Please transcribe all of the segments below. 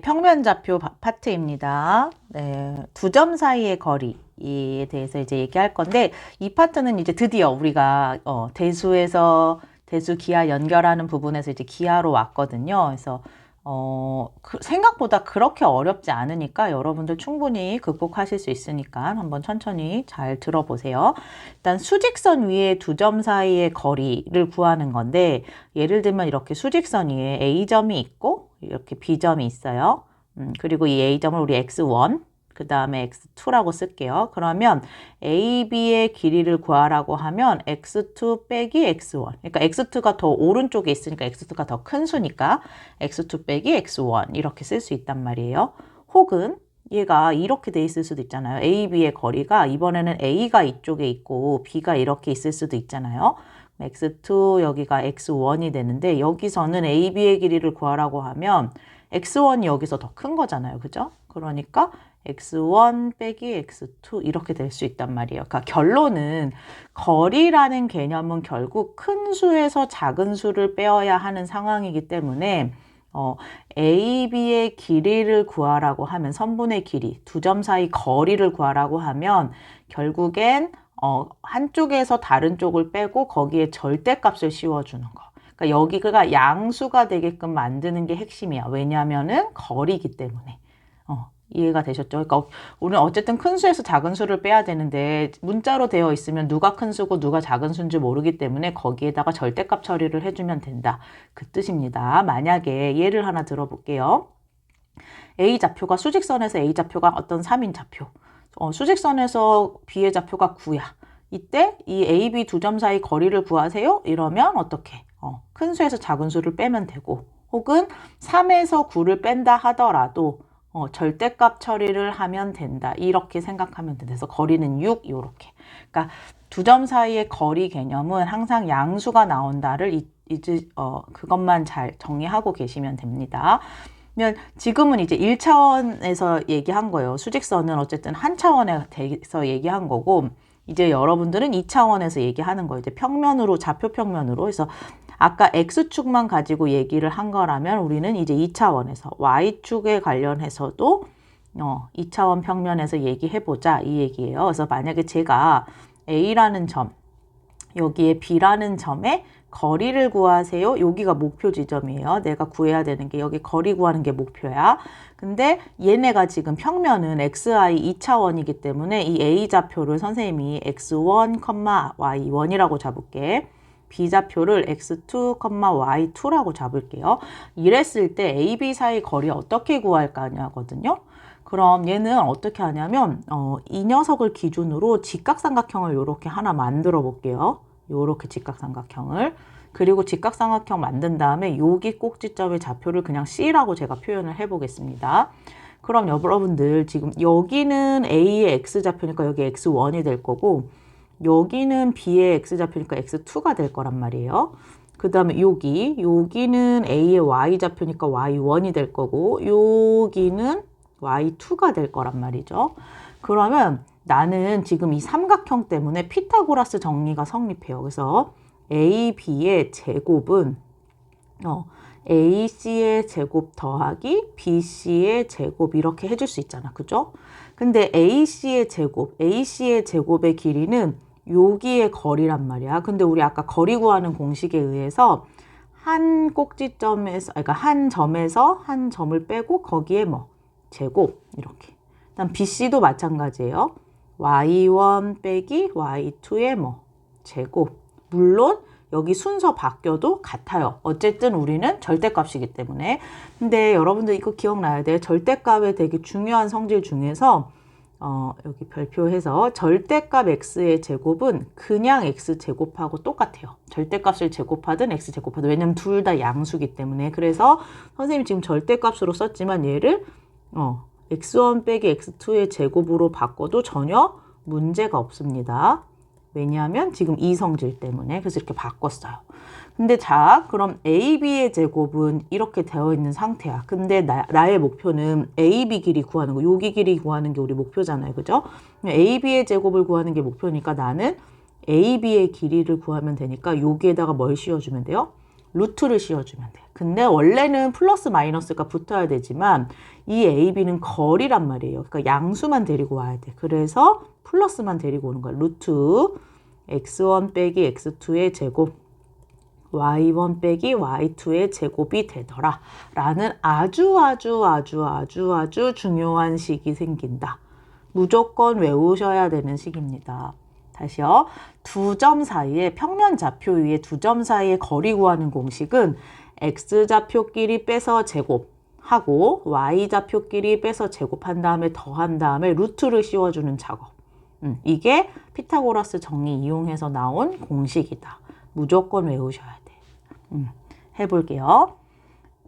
평면 좌표 파트입니다. 네, 두 점 사이의 거리에 대해서 이제 얘기할 건데, 이 파트는 이제 드디어 우리가 대수에서 대수 기하 연결하는 부분에서 이제 기하로 왔거든요. 그래서 생각보다 그렇게 어렵지 않으니까 여러분들 충분히 극복하실 수 있으니까 한번 천천히 잘 들어보세요. 일단 수직선 위에 두 점 사이의 거리를 구하는 건데, 예를 들면 이렇게 수직선 위에 A점이 있고 이렇게 B점이 있어요. 그리고 이 A점을 우리 X1, 그 다음에 X2라고 쓸게요. 그러면 AB의 길이를 구하라고 하면 X2 빼기 X1. 그러니까 X2가 더 오른쪽에 있으니까 X2가 더 큰 수니까 X2 빼기 X1 이렇게 쓸 수 있단 말이에요. 혹은 얘가 이렇게 돼 있을 수도 있잖아요. AB의 거리가 이번에는 A가 이쪽에 있고 B가 이렇게 있을 수도 있잖아요. X2 여기가 X1이 되는데 여기서는 AB의 길이를 구하라고 하면 X1이 여기서 더 큰 거잖아요. 그죠? 그러니까 X1 빼기 X2 이렇게 될 수 있단 말이에요. 그러니까 결론은 거리라는 개념은 결국 큰 수에서 작은 수를 빼어야 하는 상황이기 때문에 A, B의 길이를 구하라고 하면 선분의 길이, 두 점 사이 거리를 구하라고 하면 결국엔 한쪽에서 다른 쪽을 빼고 거기에 절대값을 씌워주는 거. 그러니까 여기가 양수가 되게끔 만드는 게 핵심이야. 왜냐하면은 거리이기 때문에. 이해가 되셨죠? 그러니까 우리는 어쨌든 큰 수에서 작은 수를 빼야 되는데 문자로 되어 있으면 누가 큰 수고 누가 작은 수인지 모르기 때문에 거기에다가 절대값 처리를 해주면 된다. 그 뜻입니다. 만약에 예를 하나 들어볼게요. A좌표가 수직선에서 A좌표가 어떤 3인 좌표. 수직선에서 B의 좌표가 9야. 이때 이 A, B 두 점 사이 거리를 구하세요? 이러면 어떻게? 큰 수에서 작은 수를 빼면 되고 혹은 3에서 9를 뺀다 하더라도 절대값 처리를 하면 된다. 이렇게 생각하면 된다. 그래서 거리는 6 이렇게. 그러니까 두 점 사이의 거리 개념은 항상 양수가 나온다를 그것만 잘 정리하고 계시면 됩니다. 지금은 이제 1차원에서 얘기한 거예요. 수직선은 어쨌든 한 차원에서 얘기한 거고 이제 여러분들은 2차원에서 얘기하는 거예요. 이제 평면으로, 좌표 평면으로. 그래서 아까 X축만 가지고 얘기를 한 거라면 우리는 이제 2차원에서 Y축에 관련해서도 2차원 평면에서 얘기해보자 이 얘기예요. 그래서 만약에 제가 A라는 점, 여기에 B라는 점에 거리를 구하세요. 여기가 목표 지점이에요. 내가 구해야 되는 게 여기 거리 구하는 게 목표야. 근데 얘네가 지금 평면은 XI 2차원이기 때문에 이 A좌표를 선생님이 X1, Y1이라고 잡을게. B좌표를 X2, Y2라고 잡을게요. 이랬을 때 A, B 사이 거리 어떻게 구할까냐거든요. 그럼 얘는 어떻게 하냐면 이 녀석을 기준으로 직각삼각형을 이렇게 하나 만들어 볼게요. 요렇게 직각삼각형을. 그리고 직각삼각형 만든 다음에 여기 꼭지점의 좌표를 그냥 C라고 제가 표현을 해보겠습니다. 그럼 여러분들 지금 여기는 A의 X좌표니까 여기 X1이 될 거고 여기는 B의 X좌표니까 X2가 될 거란 말이에요. 그 다음에 여기는 A의 Y좌표니까 Y1이 될 거고 여기는 Y2가 될 거란 말이죠. 그러면 나는 지금 이 삼각형 때문에 피타고라스 정리가 성립해요. 그래서 AB의 제곱은 AC의 제곱 더하기 BC의 제곱 이렇게 해줄 수 있잖아. 그죠? 근데 AC의 제곱의 길이는 여기의 거리란 말이야. 근데 우리 아까 거리 구하는 공식에 의해서 한 꼭지점에서, 그러니까 한 점에서 한 점을 빼고 거기에 제곱 이렇게. 그다음 BC도 마찬가지예요. Y1 빼기 Y2의 제곱. 물론 여기 순서 바뀌어도 같아요. 어쨌든 우리는 절대값이기 때문에. 근데 여러분들 이거 기억나야 돼요. 절대값의 되게 중요한 성질 중에서 여기 별표해서 절대값 x의 제곱은 그냥 x제곱하고 똑같아요. 절대값을 제곱하든 x제곱하든. 왜냐면 둘 다 양수기 때문에. 그래서 선생님이 지금 절대값으로 썼지만 얘를 x1 빼기 x2의 제곱으로 바꿔도 전혀 문제가 없습니다. 왜냐하면 지금 이 성질 때문에. 그래서 이렇게 바꿨어요. 근데 자, 그럼 AB의 제곱은 이렇게 되어 있는 상태야. 근데 나의 목표는 AB 길이 구하는 거, 여기 길이 구하는 게 우리 목표잖아요. 그죠? AB의 제곱을 구하는 게 목표니까 나는 AB의 길이를 구하면 되니까 여기에다가 뭘 씌워주면 돼요? 루트를 씌워주면 돼. 근데 원래는 플러스 마이너스가 붙어야 되지만 이 A, B는 거리란 말이에요. 그러니까 양수만 데리고 와야 돼. 그래서 플러스만 데리고 오는 거야. 루트 x1 빼기 x2의 제곱 y1 빼기 y2의 제곱이 되더라 라는 아주 중요한 식이 생긴다. 무조건 외우셔야 되는 식입니다. 다시요. 두 점 사이에 평면좌표 위에 두 점 사이의 거리 구하는 공식은 x좌표끼리 빼서 제곱하고 y좌표끼리 빼서 제곱한 다음에 더한 다음에 루트를 씌워주는 작업. 이게 피타고라스 정리 이용해서 나온 공식이다. 무조건 외우셔야 돼. 해볼게요.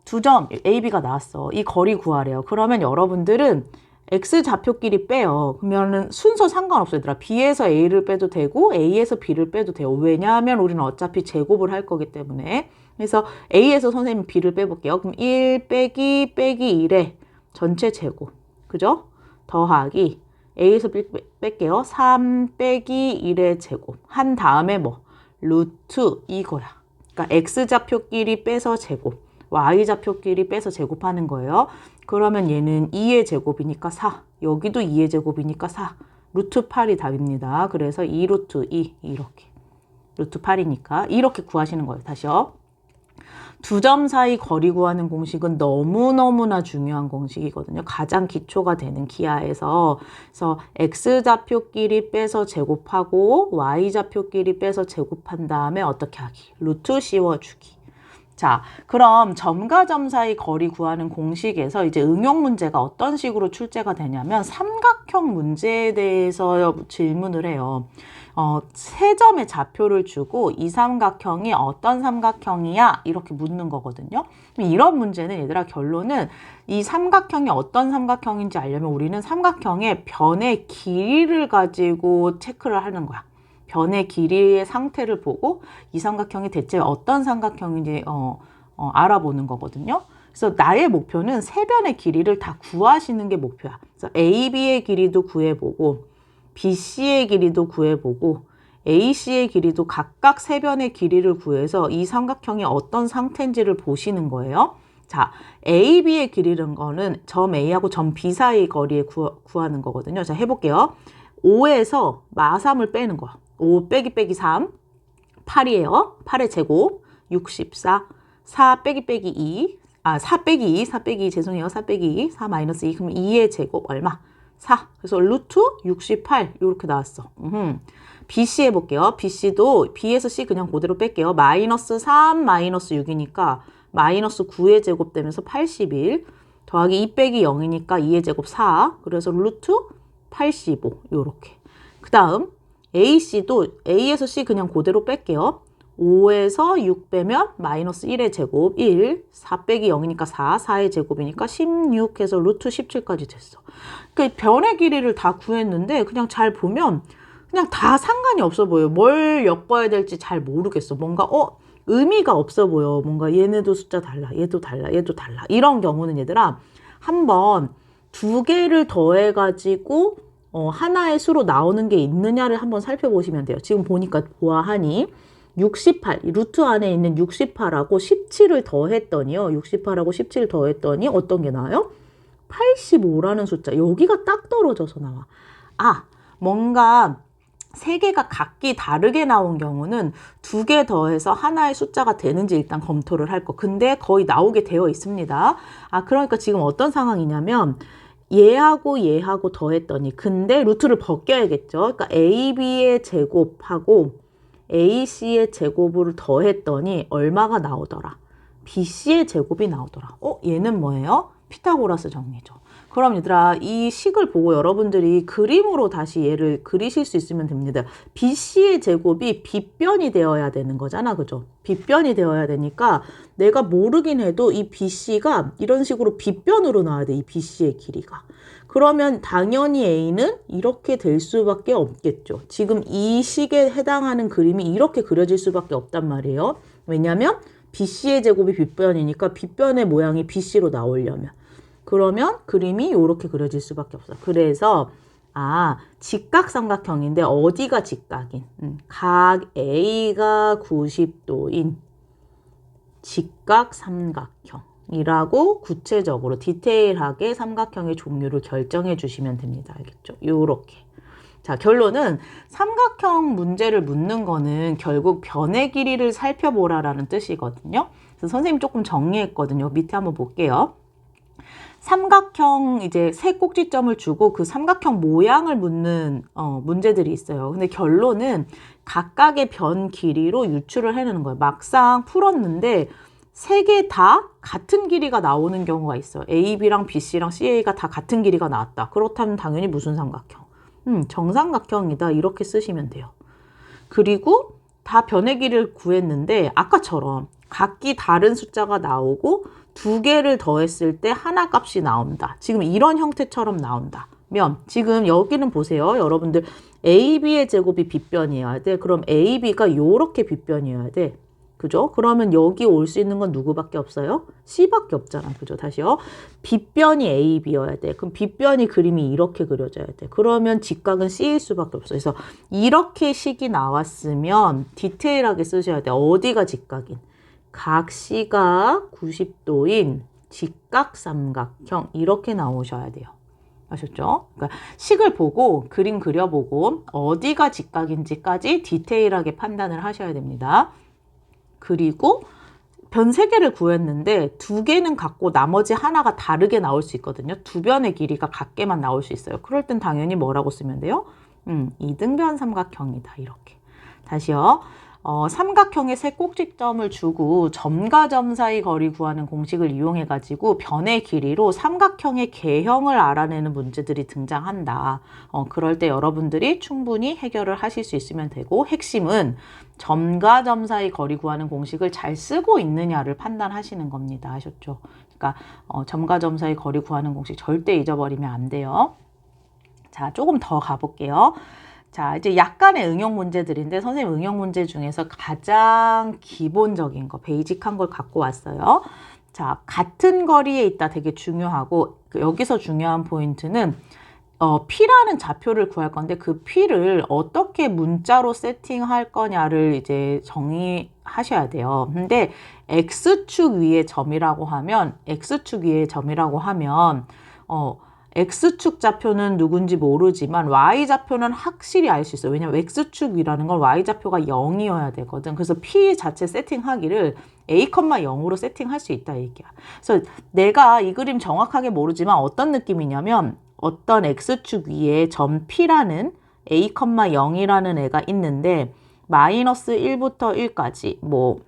두 점 A, B가 나왔어. 이 거리 구하래요. 그러면 여러분들은 X좌표끼리 빼요. 그러면은 순서 상관없어요. 얘들아. B에서 A를 빼도 되고 A에서 B를 빼도 돼요. 왜냐하면 우리는 어차피 제곱을 할 거기 때문에. 그래서 A에서 선생님 B를 빼볼게요. 그럼 1 빼기 1의 전체 제곱. 그죠? 더하기 A에서 B 뺄게요. 3 빼기 1의 제곱. 한 다음에 뭐? 루트 이거야. 그러니까 X좌표끼리 빼서 제곱. Y좌표끼리 빼서 제곱하는 거예요. 그러면 얘는 2의 제곱이니까 4. 여기도 2의 제곱이니까 4. 루트 8이 답입니다. 그래서 2 루트 2 이렇게. 루트 8이니까 이렇게 구하시는 거예요. 다시요. 두 점 사이 거리 구하는 공식은 너무너무나 중요한 공식이거든요. 가장 기초가 되는 기하에서. 그래서 X좌표끼리 빼서 제곱하고 Y좌표끼리 빼서 제곱한 다음에 어떻게 하기? 루트 씌워주기. 자, 그럼 점과 점 사이 거리 구하는 공식에서 이제 응용 문제가 어떤 식으로 출제가 되냐면 삼각형 문제에 대해서 질문을 해요. 세 점의 좌표를 주고 이 삼각형이 어떤 삼각형이야? 이렇게 묻는 거거든요. 이런 문제는 얘들아 결론은 이 삼각형이 어떤 삼각형인지 알려면 우리는 삼각형의 변의 길이를 가지고 체크를 하는 거야. 변의 길이의 상태를 보고 이 삼각형이 대체 어떤 삼각형인지 알아보는 거거든요. 그래서 나의 목표는 세 변의 길이를 다 구하시는 게 목표야. 그래서 AB의 길이도 구해보고 BC의 길이도 구해보고 AC의 길이도 각각 세 변의 길이를 구해서 이 삼각형이 어떤 상태인지를 보시는 거예요. 자, AB의 길이라는 거는 점 A하고 점 B 사이의 거리에 구하는 거거든요. 자, 해볼게요. 5에서 마3을 빼는 거야. 5 빼기 3, 8이에요. 8의 제곱, 64, 4 빼기 2, 4 빼기 2, 죄송해요. 4 빼기 2, 4 마이너스 2, 그럼 2의 제곱 얼마? 4. 그래서 루트 68 이렇게 나왔어. BC 해볼게요. BC도 B에서 C 그냥 그대로 뺄게요. 마이너스 3, 마이너스 6이니까 마이너스 9의 제곱 되면서 81 더하기 2 빼기 0이니까 2의 제곱 4. 그래서 루트 85 요렇게. 그 다음 AC도 A에서 C 그냥 그대로 뺄게요. 5에서 6 빼면 마이너스 1의 제곱 1, 4 빼기 0이니까 4, 4의 제곱이니까 16 해서 루트 17까지 됐어. 그러니까 변의 길이를 다 구했는데 그냥 잘 보면 그냥 다 상관이 없어 보여. 뭘 엮어야 될지 잘 모르겠어. 뭔가 의미가 없어 보여. 뭔가 얘네도 숫자 달라, 얘도 달라, 얘도 달라. 이런 경우는 얘들아 한번 두 개를 더해가지고 하나의 수로 나오는 게 있느냐를 한번 살펴보시면 돼요. 지금 보니까 보아하니 68, 루트 안에 있는 68하고 17을 더했더니요. 68하고 17 더했더니 어떤 게 나와요? 85라는 숫자. 여기가 딱 떨어져서 나와. 뭔가 세 개가 각기 다르게 나온 경우는 두 개 더해서 하나의 숫자가 되는지 일단 검토를 할 거. 근데 거의 나오게 되어 있습니다. 그러니까 지금 어떤 상황이냐면 얘하고 더했더니 근데 루트를 벗겨야겠죠. 그러니까 AB의 제곱하고 AC의 제곱을 더했더니 얼마가 나오더라? BC의 제곱이 나오더라. 얘는 뭐예요? 피타고라스 정리죠. 그럼 얘들아 이 식을 보고 여러분들이 그림으로 다시 얘를 그리실 수 있으면 됩니다. BC의 제곱이 빗변이 되어야 되는 거잖아. 그죠? 빗변이 되어야 되니까 내가 모르긴 해도 이 BC가 이런 식으로 빗변으로 나와야 돼. 이 BC의 길이가. 그러면 당연히 A는 이렇게 될 수밖에 없겠죠. 지금 이 식에 해당하는 그림이 이렇게 그려질 수밖에 없단 말이에요. 왜냐하면 BC의 제곱이 빗변이니까 빗변의 모양이 BC로 나오려면. 그러면 그림이 이렇게 그려질 수밖에 없어. 그래서 직각삼각형인데 어디가 직각인? 각 A가 90도인 직각삼각형이라고 구체적으로 디테일하게 삼각형의 종류를 결정해 주시면 됩니다. 알겠죠? 요렇게. 자, 결론은 삼각형 문제를 묻는 거는 결국 변의 길이를 살펴보라라는 뜻이거든요. 그래서 선생님 조금 정리했거든요. 밑에 한번 볼게요. 삼각형 이제 세 꼭지점을 주고 그 삼각형 모양을 묻는 문제들이 있어요. 근데 결론은 각각의 변 길이로 유추를 해내는 거예요. 막상 풀었는데 세 개 다 같은 길이가 나오는 경우가 있어요. AB랑 BC랑 CA가 다 같은 길이가 나왔다. 그렇다면 당연히 무슨 삼각형? 정삼각형이다. 이렇게 쓰시면 돼요. 그리고 다 변의 길이를 구했는데 아까처럼 각기 다른 숫자가 나오고 두 개를 더했을 때 하나 값이 나온다. 지금 이런 형태처럼 나온다면 지금 여기는 보세요. 여러분들 AB의 제곱이 빗변이어야 돼. 그럼 AB가 이렇게 빗변이어야 돼. 그죠? 그러면 여기 올 수 있는 건 누구밖에 없어요? C밖에 없잖아. 그죠? 다시요. 빗변이 AB여야 돼. 그럼 빗변이 그림이 이렇게 그려져야 돼. 그러면 직각은 C일 수밖에 없어. 그래서 이렇게 식이 나왔으면 디테일하게 쓰셔야 돼. 어디가 직각인? 각 C가 90도인 직각삼각형 이렇게 나오셔야 돼요. 아셨죠? 그러니까 식을 보고 그림 그려보고 어디가 직각인지까지 디테일하게 판단을 하셔야 됩니다. 그리고 변 3개를 구했는데 2개는 같고 나머지 하나가 다르게 나올 수 있거든요. 두 변의 길이가 같게만 나올 수 있어요. 그럴 땐 당연히 뭐라고 쓰면 돼요? 이등변 삼각형이다. 이렇게. 다시요. 삼각형의 세 꼭지점을 주고 점과 점 사이 거리 구하는 공식을 이용해 가지고 변의 길이로 삼각형의 개형을 알아내는 문제들이 등장한다. 그럴 때 여러분들이 충분히 해결을 하실 수 있으면 되고 핵심은 점과 점 사이 거리 구하는 공식을 잘 쓰고 있느냐를 판단하시는 겁니다. 아셨죠? 그러니까 점과 점 사이 거리 구하는 공식 절대 잊어버리면 안 돼요. 자, 조금 더 가볼게요. 자, 이제 약간의 응용 문제들인데 선생님 응용 문제 중에서 가장 기본적인 거, 베이직한 걸 갖고 왔어요. 자, 같은 거리에 있다 되게 중요하고 여기서 중요한 포인트는 P라는 좌표를 구할 건데 그 P를 어떻게 문자로 세팅할 거냐를 이제 정의하셔야 돼요. 근데 X축 위에 점이라고 하면 X축 좌표는 누군지 모르지만 Y좌표는 확실히 알 수 있어요. 왜냐면 X축 위라는 건 Y좌표가 0이어야 되거든. 그래서 P 자체 세팅하기를 A, 0으로 세팅할 수 있다 얘기야. 그래서 내가 이 그림 정확하게 모르지만 어떤 느낌이냐면 어떤 X축 위에 점 P라는 A, 0이라는 애가 있는데 마이너스 1부터 1까지 뭐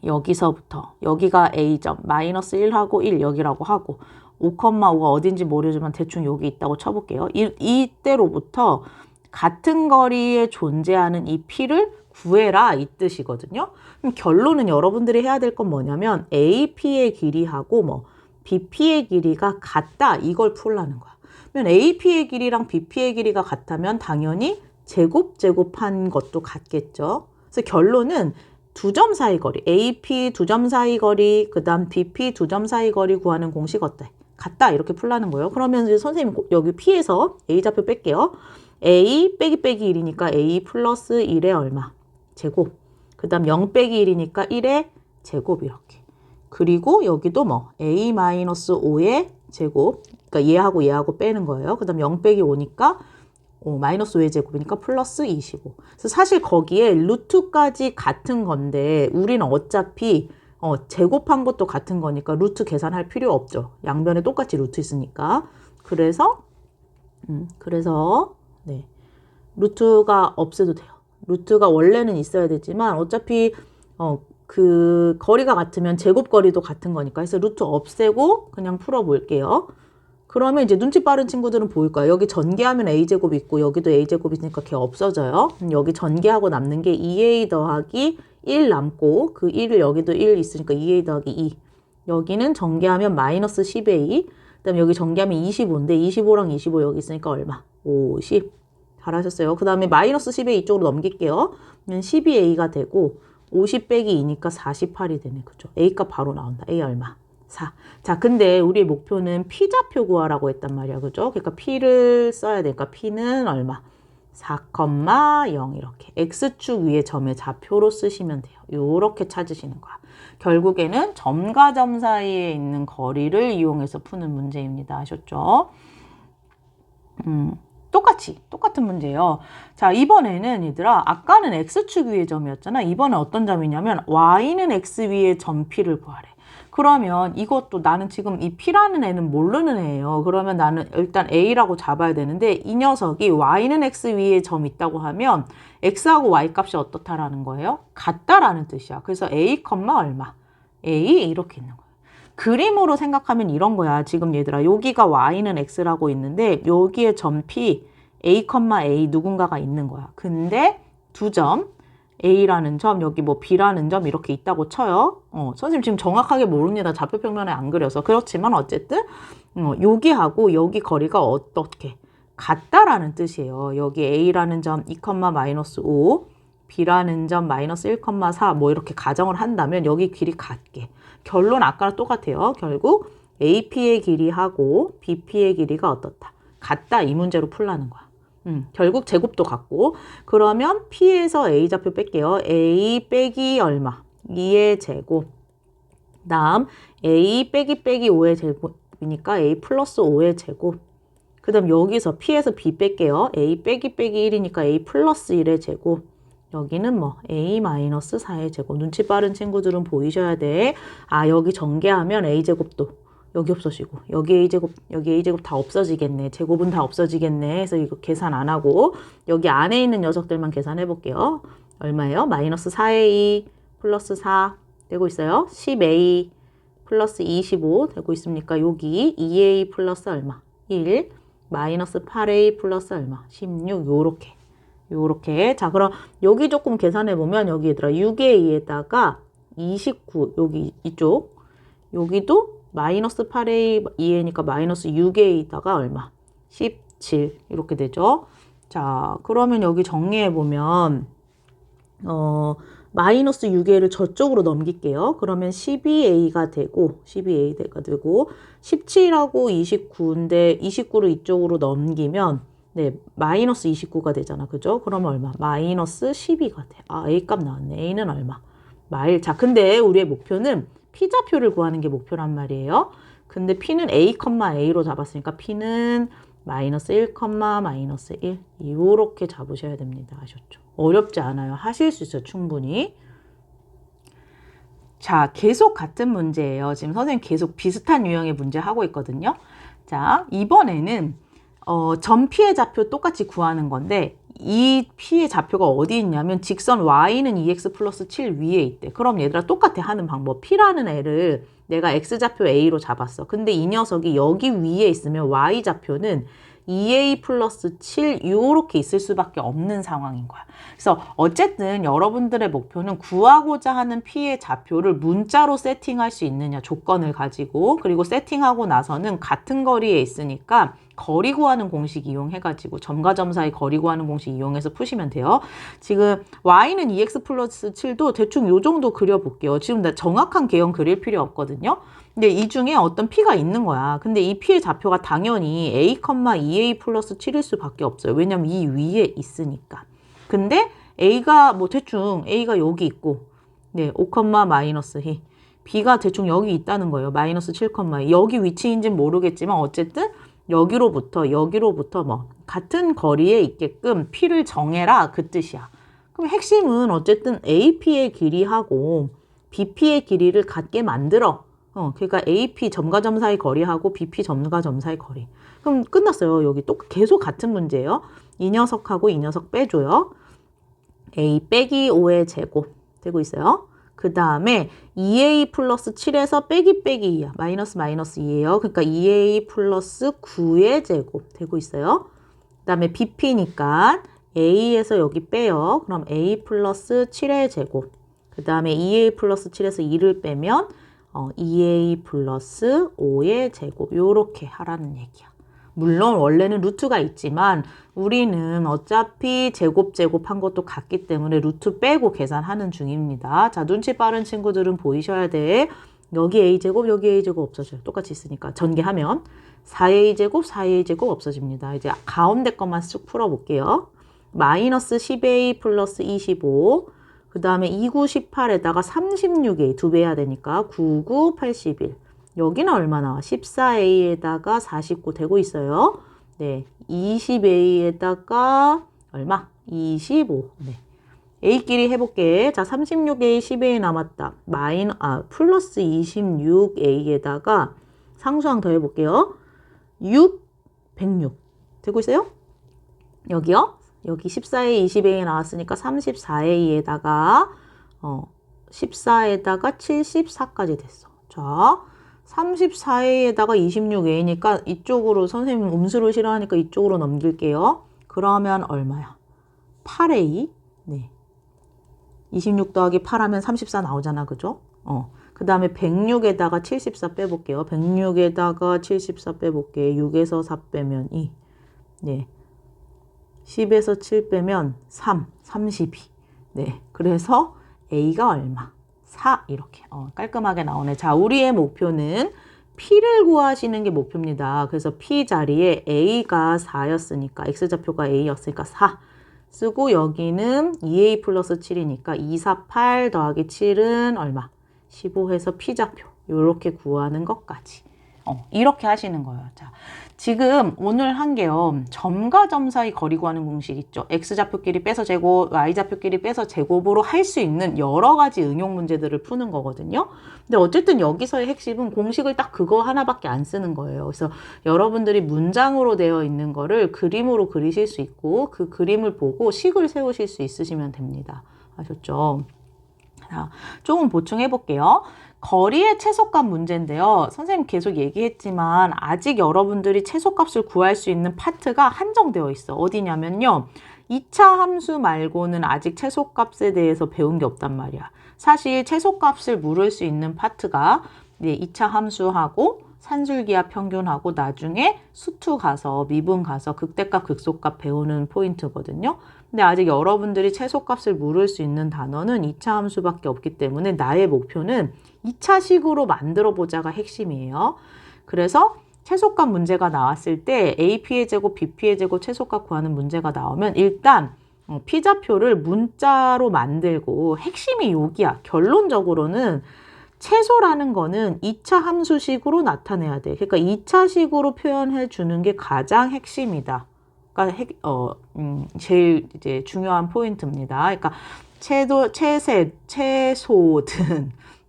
여기서부터 여기가 A점 마이너스 1하고 1 여기라고 하고 5,5가 어딘지 모르지만 대충 여기 있다고 쳐볼게요. 이때로부터 같은 거리에 존재하는 이 P를 구해라 이 뜻이거든요. 그럼 결론은 여러분들이 해야 될 건 뭐냐면 AP의 길이하고 BP의 길이가 같다 이걸 풀라는 거야. 그러면 AP의 길이랑 BP의 길이가 같다면 당연히 제곱한 것도 같겠죠. 그래서 결론은 두 점 사이 거리, AP 두 점 사이 거리, 그 다음 BP 두 점 사이 거리 구하는 공식 어때? 같다 이렇게 풀라는 거예요. 그러면 이제 선생님 여기 P에서 A좌표 뺄게요. A 빼기 1이니까 A 플러스 1의 얼마? 제곱. 그 다음 0 빼기 1이니까 1의 제곱 이렇게. 그리고 여기도 A 마이너스 5의 제곱. 그러니까 얘하고 빼는 거예요. 그 다음 0 빼기 5니까 마이너스 5의 제곱이니까 플러스 25. 그래서 사실 거기에 루트까지 같은 건데 우리는 어차피 제곱한 것도 같은 거니까 루트 계산할 필요 없죠. 양변에 똑같이 루트 있으니까. 그래서 네. 루트가 없애도 돼요. 루트가 원래는 있어야 되지만 어차피 그 거리가 같으면 제곱거리도 같은 거니까 해서 루트 없애고 그냥 풀어볼게요. 그러면 이제 눈치 빠른 친구들은 보일 거예요. 여기 전개하면 A제곱 있고 여기도 A제곱 있으니까 걔 없어져요. 여기 전개하고 남는 게 2A 더하기 1 남고 그 1을 여기도 1 있으니까 2A 더하기 2. 여기는 전개하면 마이너스 10A. 그 다음에 여기 전개하면 25인데 25랑 25 여기 있으니까 얼마? 50. 잘하셨어요. 그 다음에 마이너스 10A 이쪽으로 넘길게요. 그러면 12A가 되고 50 빼기 2니까 48이 되네. 그죠? A값 바로 나온다. A 얼마? 4. 자, 근데 우리의 목표는 P좌표 구하라고 했단 말이야. 그죠? 그러니까 P를 써야 되니까 P는 얼마? 4,0 이렇게. X축 위에 점의 좌표로 쓰시면 돼요. 요렇게 찾으시는 거야. 결국에는 점과 점 사이에 있는 거리를 이용해서 푸는 문제입니다. 아셨죠? 똑같은 문제예요. 자, 이번에는 얘들아, 아까는 X축 위의 점이었잖아. 이번에 어떤 점이냐면 Y는 X 위의 점 P를 구하래. 그러면 이것도 나는 지금 이 P라는 애는 모르는 애예요. 그러면 나는 일단 A라고 잡아야 되는데 이 녀석이 Y는 X 위에 점 있다고 하면 X하고 Y 값이 어떻다라는 거예요? 같다라는 뜻이야. 그래서 A, 얼마? A 이렇게 있는 거예요. 그림으로 생각하면 이런 거야. 지금 얘들아, 여기가 Y는 X라고 있는데 여기에 점 P, A, A 누군가가 있는 거야. 근데 두 점, A라는 점, 여기 뭐 B라는 점 이렇게 있다고 쳐요. 선생님 지금 정확하게 모릅니다. 좌표평면에 안 그려서. 그렇지만 어쨌든 여기하고 여기 거리가 어떻게 같다라는 뜻이에요. 여기 A라는 점 2,-5, B라는 점 -1,4 뭐 이렇게 가정을 한다면 여기 길이 같게. 결론 아까랑 똑같아요. 결국 AP의 길이하고 BP의 길이가 어떻다? 같다. 이 문제로 풀라는 거야. 결국 제곱도 같고. 그러면 P에서 A 좌표 뺄게요. A 빼기 얼마? 2의 제곱. 다음 A 빼기 5의 제곱이니까 A 플러스 5의 제곱. 그 다음 여기서 P에서 B 뺄게요. A 빼기 1이니까 A 플러스 1의 제곱. 여기는 뭐 A 마이너스 4의 제곱. 눈치 빠른 친구들은 보이셔야 돼. 아, 여기 전개하면 A제곱도 여기 없어지고 여기 A제곱 다 없어지겠네. 제곱은 다 없어지겠네. 그래서 이거 계산 안 하고 여기 안에 있는 녀석들만 계산해 볼게요. 얼마예요? 마이너스 4A 플러스 4 되고 있어요. 10A 플러스 25 되고 있습니까? 여기 2A 플러스 얼마? 1 마이너스 8A 플러스 얼마? 16 요렇게. 자, 그럼 여기 조금 계산해 보면 여기 얘들아 6의 2에다가 29 여기 이쪽 여기도 마이너스 8A 2A니까 마이너스 6A 에다가 얼마? 17 이렇게 되죠. 자, 그러면 여기 정리해 보면 마이너스 6A를 저쪽으로 넘길게요. 그러면 12A가 되고 17하고 29인데 29를 이쪽으로 넘기면 네, 마이너스 29가 되잖아. 그죠? 그러면 얼마? 마이너스 12가 돼. 아, A 값 나왔네. A는 얼마? 마일. 자, 근데 우리의 목표는 P좌표를 구하는 게 목표란 말이에요. 근데 P는 A, A로 잡았으니까 P는 마이너스 1, 마이너스 1. 이렇게 잡으셔야 됩니다. 아셨죠? 어렵지 않아요. 하실 수 있어요. 충분히. 자, 계속 같은 문제예요. 지금 선생님 계속 비슷한 유형의 문제 하고 있거든요. 자, 이번에는 점 P의 좌표 똑같이 구하는 건데 이 P의 좌표가 어디 있냐면 직선 Y는 2X 플러스 7 위에 있대. 그럼 얘들아 똑같아 하는 방법. P라는 애를 내가 X좌표 A로 잡았어. 근데 이 녀석이 여기 위에 있으면 Y좌표는 2A 플러스 7 요렇게 있을 수밖에 없는 상황인 거야. 그래서 어쨌든 여러분들의 목표는 구하고자 하는 P의 좌표를 문자로 세팅할 수 있느냐 조건을 가지고 그리고 세팅하고 나서는 같은 거리에 있으니까 거리 구하는 공식 이용해가지고 점과 점 사이 거리 구하는 공식 이용해서 푸시면 돼요. 지금 Y는 2X 플러스 7도 대충 요 정도 그려볼게요. 지금 나 정확한 개형 그릴 필요 없거든요. 근데 이 중에 어떤 P가 있는 거야. 근데 이 P의 좌표가 당연히 A, 2A 플러스 7일 수밖에 없어요. 왜냐면 이 위에 있으니까. 근데 A가 뭐 대충 A가 여기 있고 네, 5, 마이너스 2. B가 대충 여기 있다는 거예요. 마이너스 7, 2. 여기 위치인지는 모르겠지만 어쨌든 여기로부터 뭐 같은 거리에 있게끔 P를 정해라 그 뜻이야. 그럼 핵심은 어쨌든 AP의 길이하고 BP의 길이를 같게 만들어. 그러니까 AP 점과 점 사이 거리하고 BP 점과 점 사이 거리. 그럼 끝났어요. 여기 또 계속 같은 문제예요. 이 녀석하고 이 녀석 빼줘요. A 빼기 5의 제곱 되고 있어요. 그 다음에 2A 플러스 7에서 빼기 2야. 마이너스 2예요. 그러니까 2A 플러스 9의 제곱 되고 있어요. 그 다음에 BP니까 A에서 여기 빼요. 그럼 A 플러스 7의 제곱. 그 다음에 2A 플러스 7에서 2를 빼면 2A 플러스 5의 제곱. 요렇게 하라는 얘기야. 물론 원래는 루트가 있지만 우리는 어차피 제곱한 것도 같기 때문에 루트 빼고 계산하는 중입니다. 자, 눈치 빠른 친구들은 보이셔야 돼. 여기 A제곱, 여기 A제곱 없어져요. 똑같이 있으니까 전개하면 4A제곱, 4A제곱 없어집니다. 이제 가운데 것만 쭉 풀어볼게요. 마이너스 10A 플러스 25. 그 다음에 29, 18에다가 36A 2배 해야 되니까 99, 81. 여기는 얼마 나와? 14A에다가 49 되고 있어요. 네, 20A에다가 얼마? 25. 네. A끼리 해볼게. 자, 36A, 10A 남았다. 플러스 26A에다가 상수항 더 해볼게요. 6, 106. 되고 있어요? 여기요? 여기 14A, 20A 나왔으니까 34A에다가 14에다가 74까지 됐어. 자, 34A에다가 26A니까 이쪽으로 선생님 음수를 싫어하니까 이쪽으로 넘길게요. 그러면 얼마야? 8A. 네. 26 더하기 8 하면 34 나오잖아. 그죠? 그 다음에 106에다가 74 빼볼게요. 106에다가 74 빼볼게. 6에서 4 빼면 2. 네. 10에서 7 빼면 3, 32. 네. 그래서 A가 얼마? 4. 이렇게. 깔끔하게 나오네. 자, 우리의 목표는 P를 구하시는 게 목표입니다. 그래서 P 자리에 A가 4였으니까, X좌표가 A였으니까 4. 쓰고 여기는 2A 플러스 7이니까 2, 4, 8 더하기 7은 얼마? 15 해서 P좌표. 이렇게 구하는 것까지. 이렇게 하시는 거예요. 자, 지금 오늘 한 게요. 점과 점 사이 거리 구하는 공식 있죠. X좌표끼리 빼서 제곱, Y좌표끼리 빼서 제곱으로 할 수 있는 여러 가지 응용 문제들을 푸는 거거든요. 근데 어쨌든 여기서의 핵심은 공식을 딱 그거 하나밖에 안 쓰는 거예요. 그래서 여러분들이 문장으로 되어 있는 거를 그림으로 그리실 수 있고 그 그림을 보고 식을 세우실 수 있으시면 됩니다. 아셨죠? 자, 조금 보충해 볼게요. 거리의 최소값 문제인데요. 선생님 계속 얘기했지만 아직 여러분들이 최소값을 구할 수 있는 파트가 한정되어 있어. 어디냐면요. 2차 함수 말고는 아직 최소값에 대해서 배운 게 없단 말이야. 사실 최소값을 물을 수 있는 파트가 2차 함수하고 산술기하 평균하고 나중에 수투 가서 미분 가서 극대값 극소값 배우는 포인트거든요. 근데 아직 여러분들이 최소값을 물을 수 있는 단어는 2차 함수밖에 없기 때문에 나의 목표는 2차식으로 만들어 보자가 핵심이에요. 그래서 최소값 문제가 나왔을 때 AP의 제곱, BP의 제곱 최소값 구하는 문제가 나오면 일단 P좌표를 문자로 만들고 핵심이 여기야. 결론적으로는 최소라는 거는 2차 함수식으로 나타내야 돼. 그러니까 2차식으로 표현해 주는 게 가장 핵심이다. 그러니까 제일 이제 중요한 포인트입니다. 그러니까 최소든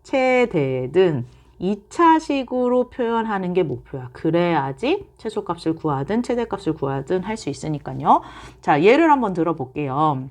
최대든 2차식으로 표현하는 게 목표야. 그래야지 최소값을 구하든 최대값을 구하든 할 수 있으니까요. 자, 예를 한번 들어볼게요.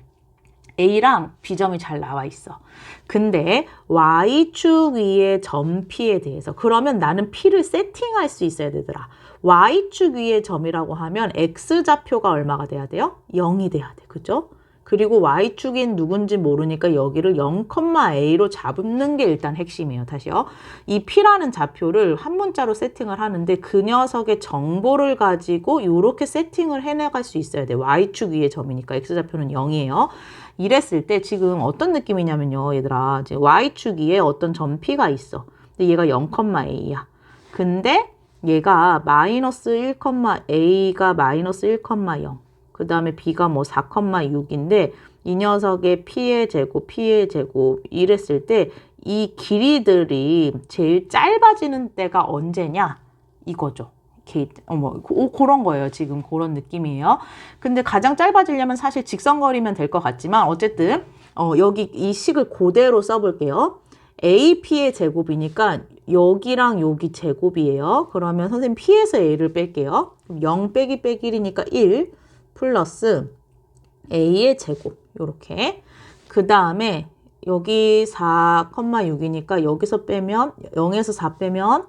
A랑 B점이 잘 나와 있어. 근데 Y축 위에 점 P에 대해서 그러면 나는 P를 세팅할 수 있어야 되더라. Y축 위에 점이라고 하면 X좌표가 얼마가 돼야 돼요? 0이 돼야 돼. 그죠? 그리고 Y축인 누군지 모르니까 여기를 0,A로 잡는 게 일단 핵심이에요. 다시요. 이 P라는 좌표를 한 문자로 세팅을 하는데 그 녀석의 정보를 가지고 이렇게 세팅을 해나갈 수 있어야 돼. Y축 위에 점이니까 X좌표는 0이에요. 이랬을 때 지금 어떤 느낌이냐면요. 얘들아. 이제 Y축 위에 어떤 점 P가 있어. 근데 얘가 0,A야. 근데 얘가 마이너스 1,A가 마이너스 1,0. 그 다음에 B가 뭐 4,6인데 이 녀석의 P의 제곱, P의 제곱 이랬을 때 이 길이들이 제일 짧아지는 때가 언제냐? 이거죠. 그런 거예요. 지금 그런 느낌이에요. 근데 가장 짧아지려면 사실 직선거리면 될 것 같지만 어쨌든 여기 이 식을 그대로 써볼게요. AP의 제곱이니까 여기랑 여기 제곱이에요. 그러면 선생님 P에서 A를 뺄게요. 0 빼기 빼기 1이니까 1 플러스 A의 제곱 요렇게. 그 다음에 여기 4,6이니까 여기서 빼면 0에서 4 빼면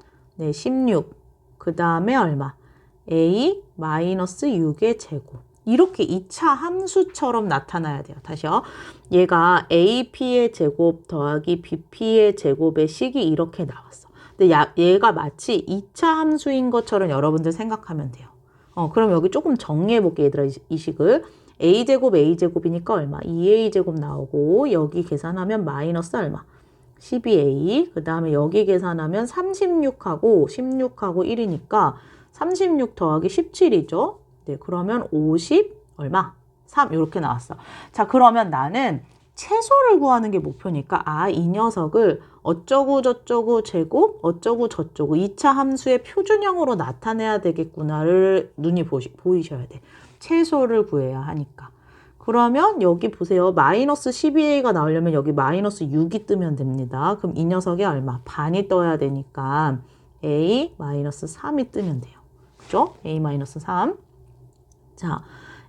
16. 그 다음에 얼마? A 마이너스 6의 제곱. 이렇게 2차 함수처럼 나타나야 돼요. 다시요. 얘가 AP의 제곱 더하기 BP의 제곱의 식이 이렇게 나왔어. 근데 얘가 마치 2차 함수인 것처럼 여러분들 생각하면 돼요. 그럼 여기 조금 정리해 볼게요. 얘들아, 이 식을. A제곱 A제곱이니까 얼마? 2A제곱 나오고 여기 계산하면 마이너스 얼마? 12A. 그 다음에 여기 계산하면 36하고 16하고 1이니까 36 더하기 17이죠. 네, 그러면 50 얼마? 3 이렇게 나왔어. 자, 그러면 나는 최소를 구하는 게 목표니까 이 녀석을 어쩌고 저쩌고 제곱 어쩌고 저쩌고 2차 함수의 표준형으로 나타내야 되겠구나를 눈이 보이셔야 돼. 최소를 구해야 하니까. 그러면 여기 보세요. 마이너스 12a가 나오려면 여기 마이너스 6이 뜨면 됩니다. 그럼 이 녀석이 얼마? 반이 떠야 되니까 a 마이너스 3이 뜨면 돼요. 그죠? a 마이너스 3. 자,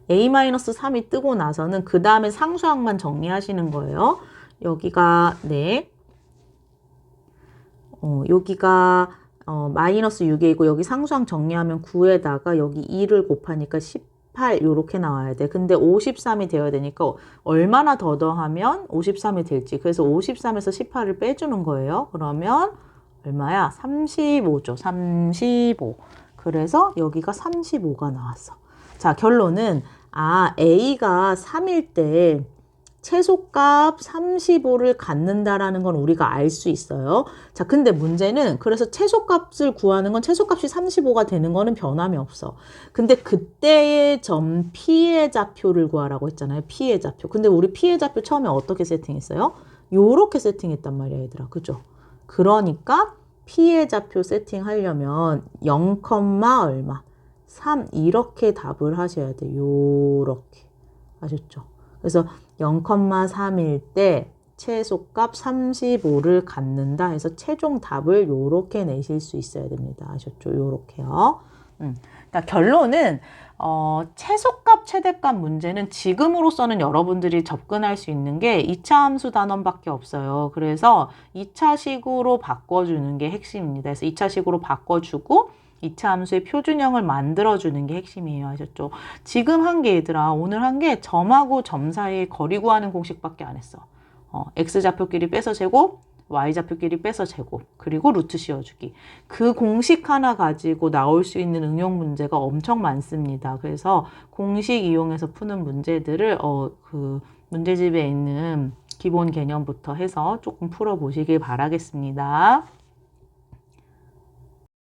a-3이 뜨고 나서는 그 다음에 상수항만 정리하시는 거예요. 여기가 네, 여기가 마이너스 6이고 여기 상수항 정리하면 9에다가 여기 2를 곱하니까 18 요렇게 나와야 돼. 근데 53이 되어야 되니까 얼마나 더 더하면 53이 될지. 그래서 53에서 18을 빼주는 거예요. 그러면 얼마야? 35죠. 35. 그래서 여기가 35가 나왔어. 자, 결론은 A가 3일 때 최소값 35를 갖는다라는 건 우리가 알 수 있어요. 자, 근데 문제는 그래서 최소값을 구하는 건 최소값이 35가 되는 거는 변함이 없어. 근데 그때의 점 P의 좌표를 구하라고 했잖아요. P의 좌표. 근데 우리 P의 좌표 처음에 어떻게 세팅했어요? 요렇게 세팅했단 말이야, 얘들아. 그죠? 그러니까 P의 좌표 세팅하려면 0, 얼마? 3 이렇게 답을 하셔야 돼. 요렇게. 아셨죠? 그래서 0,3일 때 최소값 35를 갖는다 해서 최종 답을 요렇게 내실 수 있어야 됩니다. 아셨죠? 요렇게요. 그러니까 결론은 최소값, 최대값 문제는 지금으로서는 여러분들이 접근할 수 있는 게 2차 함수 단원밖에 없어요. 그래서 2차식으로 바꿔주는 게 핵심입니다. 그래서 2차식으로 바꿔주고 2차 함수의 표준형을 만들어주는 게 핵심이에요. 아셨죠? 지금 한 게 얘들아, 오늘 한 게 점하고 점 사이의 거리 구하는 공식밖에 안 했어. x좌표끼리 빼서 제곱, y좌표끼리 빼서 제곱, 그리고 루트 씌워주기. 그 공식 하나 가지고 나올 수 있는 응용 문제가 엄청 많습니다. 그래서 공식 이용해서 푸는 문제들을 그 문제집에 있는 기본 개념부터 해서 조금 풀어보시길 바라겠습니다.